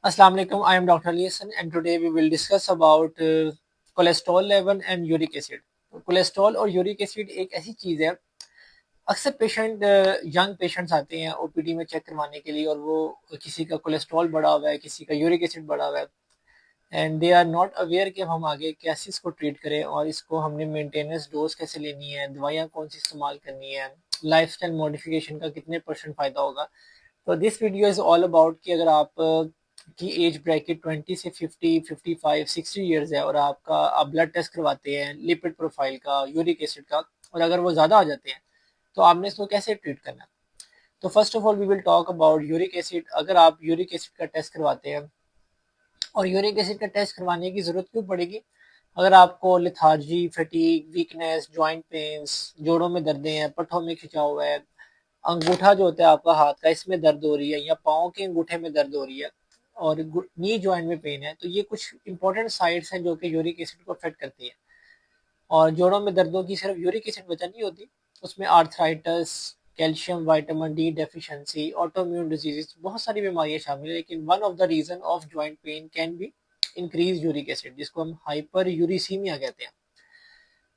Assalamu alaikum. I am Dr. Liason and today we will discuss about cholesterol level and uric acid. Cholesterol और uric acid एक ऐसी चीज़ है। अक्सर patient young patients आते हैं OPD में चेक करवाने के लिए और वो किसी का कोलेस्ट्रॉल बढ़ा हुआ है, किसी का यूरिक एसिड बढ़ा हुआ है and they are not aware कि हम आगे कैसे इसको ट्रीट करें और इसको हमने मेंटेनेंस डोज कैसे लेनी है, दवाइयाँ कौन सी इस्तेमाल करनी है, लाइफस्टाइल मॉडिफिकेशन का कितने परसेंट फ़ायदा होगा। तो this video is all about कि अगर आप की एज ब्रैकेट 20 से 50, 55, 60 ईयर्स है और आप ब्लड टेस्ट करवाते हैं लिपिड प्रोफाइल का, यूरिक एसिड का, और अगर वो ज़्यादा आ जाते हैं तो आपने इसको कैसे ट्रीट करना है। तो first of all we will talk about uric acid. अगर आप यूरिक एसिड का टेस्ट करवाते हैं और यूरिक एसिड का टेस्ट करवाने की ज़रूरत क्यों पड़ेगी? अगर आपको lethargy, fatigue, weakness, joint pains, जोड़ों में दर्दें हैं, पट्ठों में खिंचाव है, अंगूठा जो होता है आपका हाथ का इसमें दर्द हो रही है या पाँव के अंगूठे में दर्द हो रही है और नी जॉइंट में पेन है, तो ये कुछ इंपॉर्टेंट साइट्स हैं जो कि यूरिक एसिड को अफेक्ट करती हैं। और जोड़ों में दर्दों की सिर्फ यूरिक एसिड वजह नहीं होती, उसमें arthritis, calcium, vitamin D deficiency, autoimmune diseases, बहुत सारी बीमारियां शामिल है। लेकिन one of the reason of joint pain can be increase uric acid, जिसको हम हाइपर यूरिसीमिया कहते हैं।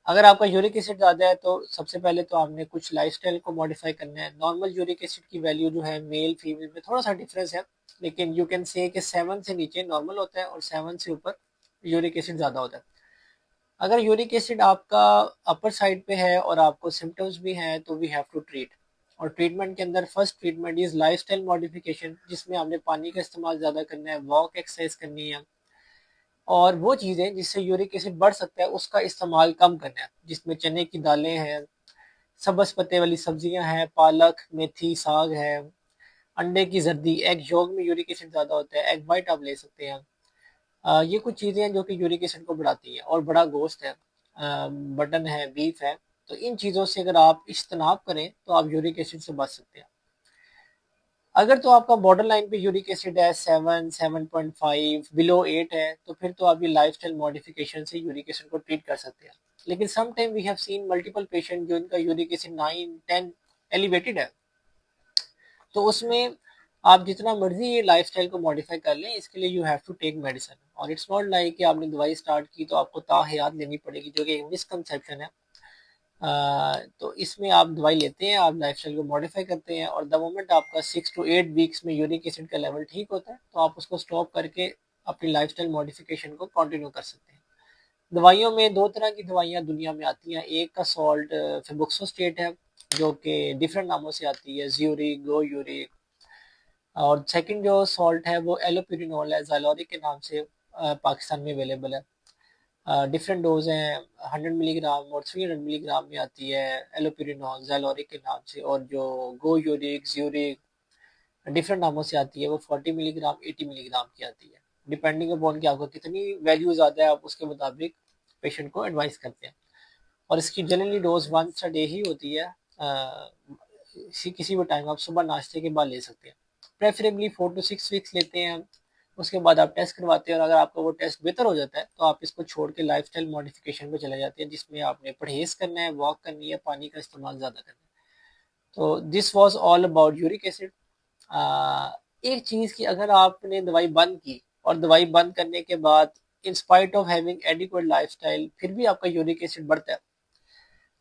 अगर आपका यूरिक एसिड ज़्यादा है तो सबसे पहले तो आपने कुछ लाइफस्टाइल को मॉडिफाई करना है। नॉर्मल यूरिक एसिड की वैल्यू जो है मेल फीमेल में थोड़ा सा डिफरेंस है, लेकिन यू कैन से कि 7 से नीचे नॉर्मल होता है और 7 से ऊपर यूरिक एसिड ज़्यादा होता है। अगर यूरिक एसिड आपका अपर साइड पे है और आपको सिम्टम्स भी हैं तो वी हैव टू ट्रीट। और ट्रीटमेंट के अंदर first treatment is lifestyle modification, जिसमें आपने पानी का इस्तेमाल ज़्यादा करना है, वॉक एक्सरसाइज करनी है और वो चीज़ें जिससे यूरिक एसिड बढ़ सकता है उसका इस्तेमाल कम करना है, जिसमें चने की दालें हैं, सब्ज़ पत्ते वाली सब्जियां हैं, पालक, मेथी, साग है, अंडे की जर्दी, एग योग में यूरिक एसिड ज़्यादा होता है, एग वाइट आप ले सकते हैं। ये कुछ चीज़ें हैं जो कि यूरिक एसिड को बढ़ाती हैं। और बड़ा गोश्त है, मटन है, बीफ है, तो इन चीज़ों से अगर आप इज्तनाब करें तो आप यूरिक एसिड से बच सकते हैं। अगर तो आपका बॉर्डर लाइन पे यूरिक एसिड है 7, 7.5, बिलो 8 है, तो फिर तो आप ये लाइफस्टाइल मॉडिफिकेशन से यूरिक एसिड को ट्रीट कर सकते हैं। लेकिन some time we have seen multiple patient जो इनका यूरिक एसिड 9, 10 एलिवेटेड है, तो उसमें आप जितना मर्जी ये लाइफस्टाइल को मॉडिफाई कर लें, इसके लिए you have to take medicine. और इट्स नॉट लाइक कि आपने दवाई स्टार्ट की तो आपको ताहयात लेनी पड़ेगी, जो कि एक मिसकंसेप्शन है। तो इसमें आप दवाई लेते हैं, आप लाइफस्टाइल को मॉडिफाई करते हैं और द मोमेंट आपका 6 to 8 वीक्स में यूरिक एसिड का लेवल ठीक होता है तो आप उसको स्टॉप करके अपनी लाइफस्टाइल मॉडिफिकेशन को कंटिन्यू कर सकते हैं। दवाइयों में दो तरह की दवाइयाँ दुनिया में आती हैं। एक का सॉल्ट फेबुक्सोस्टेट है, जो कि डिफरेंट नामों से आती है, ज्यूरिक, गो यूरिक। और सेकंड जो सॉल्ट है वो एलोपिरिनोल है, ज़ालोरिक के नाम से पाकिस्तान में अवेलेबल है। डिफरेंट डोज हैं, 100 मिलीग्राम और 300 मिलीग्राम में आती है एलोपिरिनोल ज़ालोरिक के नाम से। और जो गो यूरिक, ज्यूरिक, डिफरेंट नामों से आती है, वो 40 मिलीग्राम, 80 मिलीग्राम की आती है। डिपेंडिंग अपॉन कि आपको कितनी वैल्यू ज़्यादा है, आप उसके मुताबिक पेशेंट को एडवाइस करते हैं। और इसकी generally dose once a day ही होती है। किसी भी टाइम आप सुबह नाश्ते के बाद ले सकते हैं। प्रेफरेबली 4 to 6 वीक्स लेते हैं हम। उसके बाद आप टेस्ट करवाते हैं और अगर आपका वो टेस्ट बेहतर हो जाता है तो आप इसको छोड़ के लाइफस्टाइल मॉडिफिकेशन पे चले जाते हैं, जिसमें आपने परहेज करना है, वॉक करनी है, पानी का इस्तेमाल ज़्यादा करना है। तो this was all about uric acid. एक चीज़ कि अगर आपने दवाई बंद की और दवाई बंद करने के बाद in spite of having adequate lifestyle फिर भी आपका यूरिक एसिड बढ़ता है,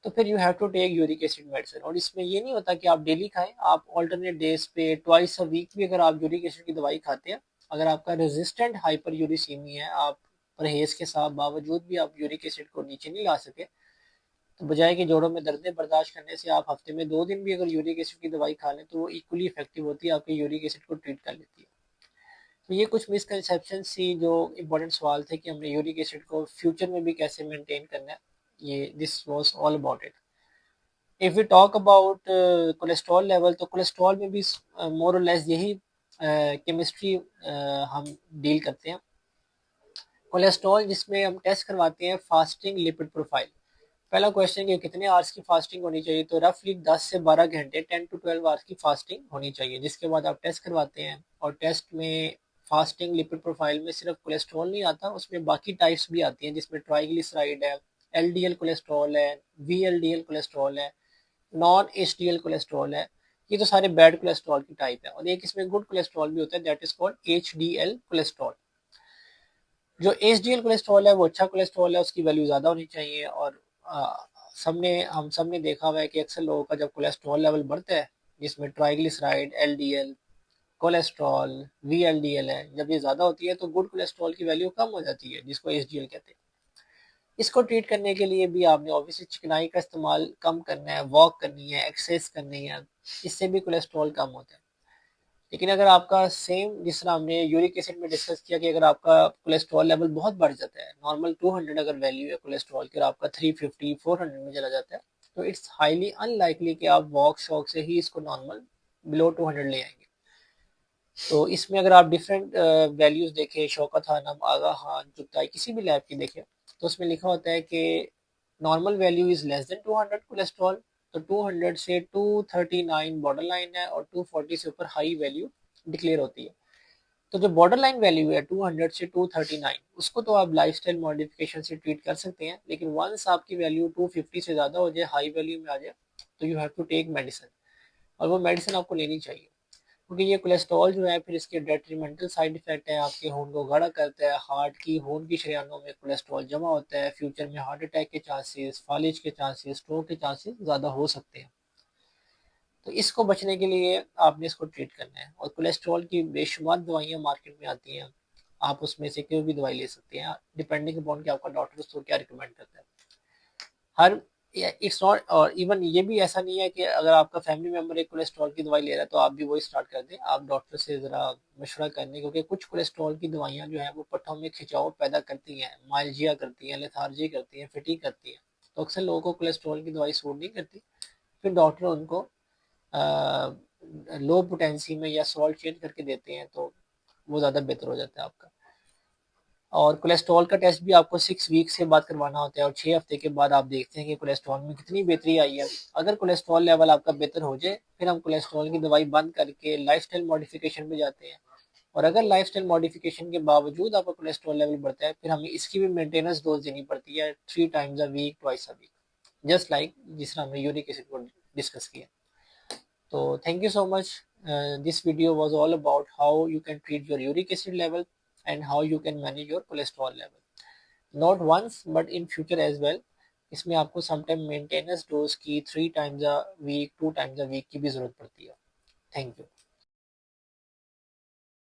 तो फिर you have to take uric acid medicine. और इसमें ये नहीं होता कि आप डेली खाएं, आप ऑल्टरनेट डेज पे ट्वाइस अ वीक भी अगर आप यूरिक एसिड की दवाई खाते हैं, अगर आपका रेजिस्टेंट हाइपर यूरिसीमी है, आप परहेज के साथ बावजूद भी आप यूरिक एसिड को नीचे नहीं ला सके, तो बजाय कि जोड़ों में दर्दें बर्दाश्त करने से आप हफ्ते में 2 दिन भी अगर यूरिक एसिड की दवाई खा लें तो वो इक्वली इफेक्टिव होती है, आपके यूरिक एसिड को ट्रीट कर लेती है। तो ये कुछ मिसकंसेप्शन थी, जो इम्पोर्टेंट सवाल थे कि हमने यूरिक एसिड को फ्यूचर में भी कैसे मेंटेन करना है। ये this was all about it. If we talk about cholesterol level, तो कोलेस्ट्रॉल में भी मोर और लेस यही केमिस्ट्री हम डील करते हैं। कोलेस्ट्रॉल जिसमें हम टेस्ट करवाते हैं फास्टिंग लिपिड प्रोफाइल। पहला क्वेश्चन कि कितने आवर्स की फास्टिंग होनी चाहिए, तो रफली 10 से 12 घंटे, 10 to 12 आवर्स की फास्टिंग होनी चाहिए। जिसके बाद आप टेस्ट करवाते हैं और टेस्ट में फास्टिंग लिपिड प्रोफाइल में सिर्फ कोलेस्ट्रॉल नहीं आता, उसमें बाकी टाइप्स भी आती हैं, जिसमें ट्राइग्लिसराइड है, एलडीएल कोलेस्ट्रॉल है, वीएलडीएल कोलेस्ट्रॉल है, नॉन एचडीएल कोलेस्ट्रॉल है। ये तो सारे बैड कोलेस्ट्रॉल की टाइप है। और एक इसमें गुड कोलेस्ट्रॉल भी होता है, that is called HDL cholesterol. जो HDL कोलेस्ट्रॉल है वो अच्छा कोलेस्ट्रॉल है, उसकी वैल्यू ज़्यादा होनी चाहिए। और हम सब ने देखा हुआ है कि अक्सर लोगों का जब कोलेस्ट्रॉल लेवल बढ़ता है, जिसमें ट्राइग्लिसराइड, LDL, कोलेस्ट्रॉल, VLDL है, जब ये ज़्यादा होती है तो गुड कोलेस्ट्रॉल की वैल्यू कम हो जाती है, जिसको HDL कहते हैं। इसको ट्रीट करने के लिए भी आपने ऑब्वियसली चिकनाई का इस्तेमाल कम करना है, वॉक करनी है, एक्सरसाइज करनी है, इससे भी कोलेस्ट्रॉल कम होता है। लेकिन अगर आपका सेम, जिस तरह हमने यूरिक एसिड में डिस्कस किया कि अगर आपका कोलेस्ट्रॉल लेवल बहुत बढ़ जाता है, नॉर्मल 200 अगर वैल्यू है कोलेस्ट्रॉल की और आपका 350 400 में चला जाता है, तो इट्स हाईली अनलाइकली कि आप वॉक शॉक से ही इसको नॉर्मल बिलो 200 ले आएंगे। तो इसमें अगर आप डिफरेंट वैल्यूज देखें, शौकत खानम, आगा खान, जुगताई, किसी भी लैब की देखें, तो उसमें लिखा होता है कि normal value is less than 200 cholesterol. तो 200 से 239 बॉर्डर लाइन है और 240 से ऊपर हाई वैल्यू डिक्लेयर होती है। तो जो बॉर्डर लाइन वैल्यू है 200 से 239, उसको तो आप लाइफस्टाइल मॉडिफिकेशन से ट्रीट कर सकते हैं। लेकिन वंस आपकी वैल्यू 250 से ज़्यादा हो जाए, हाई वैल्यू में आ जाए, तो you have to take medicine. और वो मेडिसिन आपको लेनी चाहिए, क्योंकि ये कोलेस्ट्रॉल जो है फिर इसके डेट्रीमेंटल साइड इफेक्ट है, आपके खून को गाढ़ा करता है, हार्ट की खून की शरीयानों में कोलेस्ट्रॉल जमा होता है, फ्यूचर में हार्ट अटैक के चांसेस, फालिज के चांसेस, स्ट्रोक के चांसेस ज़्यादा हो सकते हैं। तो इसको बचने के लिए आपने इसको ट्रीट करना है। और कोलेस्ट्रॉल की बेशुमार दवाइयाँ मार्केट में आती हैं, आप उसमें से कोई भी दवाई ले सकते हैं, डिपेंडिंग अपॉन कि आपका डॉक्टर उसको क्या रिकमेंड करता है। हर इट्स नॉट, और इवन ये भी ऐसा नहीं है कि अगर आपका फैमिली मेंबर एक कोलेस्ट्रॉल की दवाई ले रहा है तो आप भी वही स्टार्ट कर दें। आप डॉक्टर से ज़रा मशवरा करने, क्योंकि कुछ कोलेस्ट्रॉल की दवाइयाँ जो है वो पट्टों में खिंचाव पैदा करती हैं, माइल्जिया करती हैं, लेथार्जी करती हैं, फिटिंग करती हैं। तो अक्सर लोगों को कोलेस्ट्रॉल की दवाई सूट नहीं करती, फिर डॉक्टर उनको लो पोटेंसी में या सॉल्ट चेंज करके देते हैं, तो वो ज़्यादा बेहतर हो जाता है आपका। और कोलेस्ट्रॉल का टेस्ट भी आपको 6 वीक्स के बाद करवाना होता है, और 6 हफ्ते के बाद आप देखते हैं कि कोलेस्ट्रॉल में कितनी बेहतरी आई है। अगर कोलेस्ट्रॉल लेवल आपका बेहतर हो जाए, फिर हम कोलेस्ट्रॉल की दवाई बंद करके लाइफस्टाइल मॉडिफिकेशन पे जाते हैं। और अगर लाइफस्टाइल मॉडिफिकेशन के बावजूद आपका कोलेस्ट्रॉल लेवल बढ़ता है, फिर हमें इसकी भी मेंटेनेंस डोज देनी पड़ती है, 3 times a week, twice a week, just like जिस तरह हमने यूरिक एसिड को डिस्कस किया। So thank you so much. This video was all about how you can treat your uric acid level and how you can manage your cholesterol level. Not once but in future as well. इसमें आपको sometime maintenance dose की 3 times a week, 2 times a week की भी जरूरत पड़ती है। Thank you.